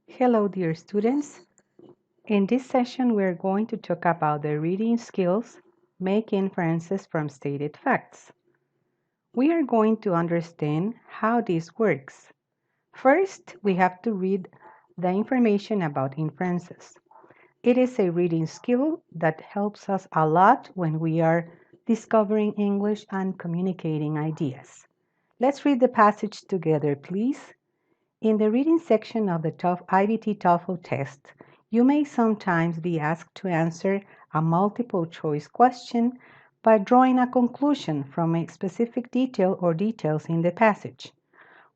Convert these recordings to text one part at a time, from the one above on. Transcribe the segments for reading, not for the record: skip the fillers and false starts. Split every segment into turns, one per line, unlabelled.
Hello, dear students. In this session, we're going to talk about the reading skills, make inferences from stated facts. We are going to understand how this works. First, we have to read the information about inferences. It is a reading skill that helps us a lot when we are discovering English and communicating ideas. Let's read the passage together, please. In the reading section of the IBT TOEFL test, you may sometimes be asked to answer a multiple choice question by drawing a conclusion from a specific detail or details in the passage.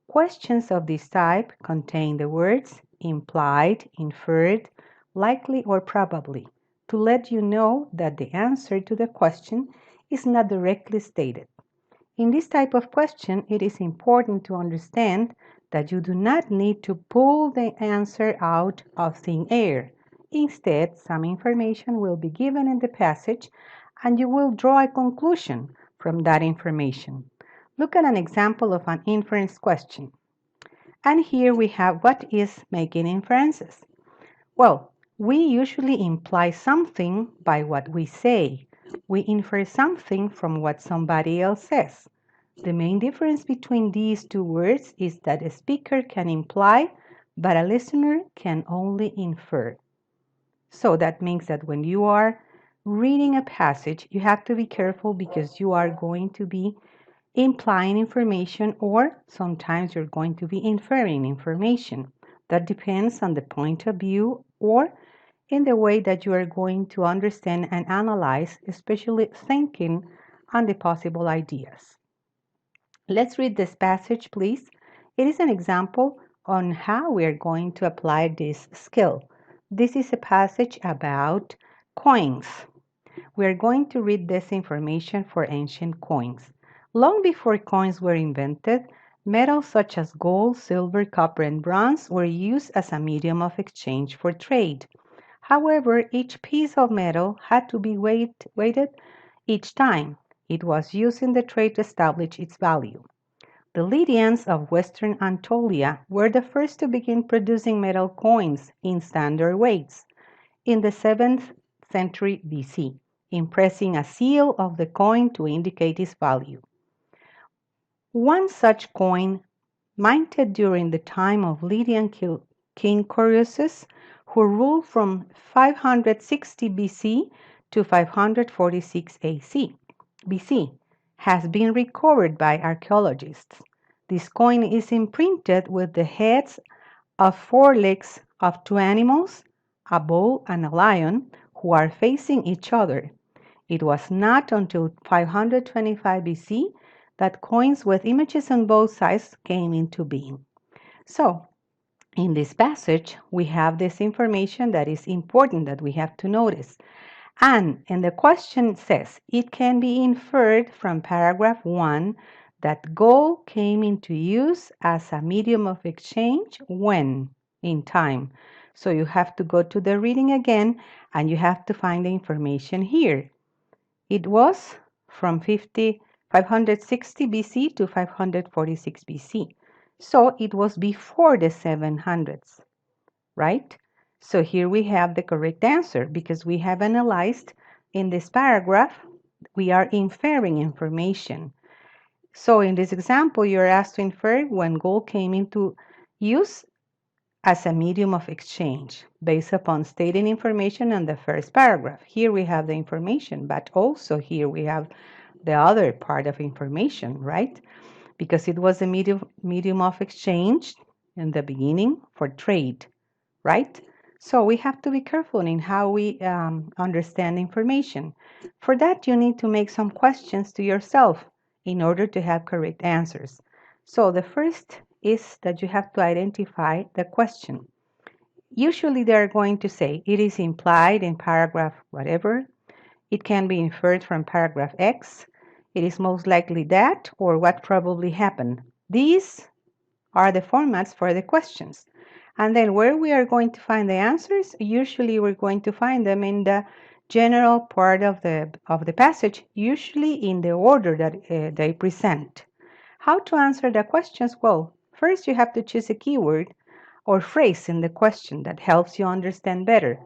Questions of this type contain the words implied, inferred, likely, or probably to let you know that the answer to the question is not directly stated. In this type of question, it is important to understand that you do not need to pull the answer out of thin air. Instead, some information will be given in the passage and you will draw a conclusion from that information. Look at an example of an inference question. And here we have what is making inferences. Well, we usually imply something by what we say. We infer something from what somebody else says. The main difference between these two words is that a speaker can imply, but a listener can only infer. So that means that when you are reading a passage, you have to be careful because you are going to be implying information or sometimes you're going to be inferring information. That depends on the point of view or in the way that you are going to understand and analyze, especially thinking on the possible ideas. Let's read this passage, please. It is an example on how we are going to apply this skill. This is a passage about coins. We are going to read this information for ancient coins. Long before coins were invented, metals such as gold, silver, copper, and bronze were used as a medium of exchange for trade. However, each piece of metal had to be weighted each time it was used in the trade to establish its value. The Lydians of Western Anatolia were the first to begin producing metal coins in standard weights in the 7th century BC, impressing a seal of the coin to indicate its value. One such coin, minted during the time of Lydian King Croesus, who ruled from 560 BC to 546 BC, has been recovered by archaeologists. This coin is imprinted with the heads of 4 legs of 2 animals, a bull and a lion, who are facing each other. It was not until 525 BC that coins with images on both sides came into being. So, in this passage, we have this information that is important that we have to notice. And the question says, it can be inferred from paragraph 1 that gold came into use as a medium of exchange when? In time. So you have to go to the reading again and you have to find the information here. It was from 560 BC to 546 BC. So it was before the 700s, right? So here we have the correct answer because we have analyzed in this paragraph, we are inferring information. So in this example, you're asked to infer when gold came into use as a medium of exchange based upon stated information in the first paragraph. Here we have the information, but also here we have the other part of information, right? Because it was a medium of exchange in the beginning for trade, right? So we have to be careful in how we understand information. For that, you need to make some questions to yourself in order to have correct answers. So the first is that you have to identify the question. Usually they are going to say it is implied in paragraph whatever. It can be inferred from paragraph X. It is most likely that or what probably happened. These are the formats for the questions. And then where we are going to find the answers, usually we're going to find them in the general part of the passage, usually in the order that they present. How to answer the questions? Well, first you have to choose a keyword or phrase in the question that helps you understand better.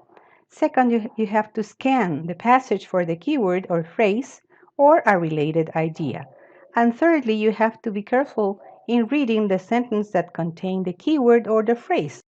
Second, you have to scan the passage for the keyword or phrase or a related idea. And thirdly, you have to be careful in reading the sentence that contain the keyword or the phrase.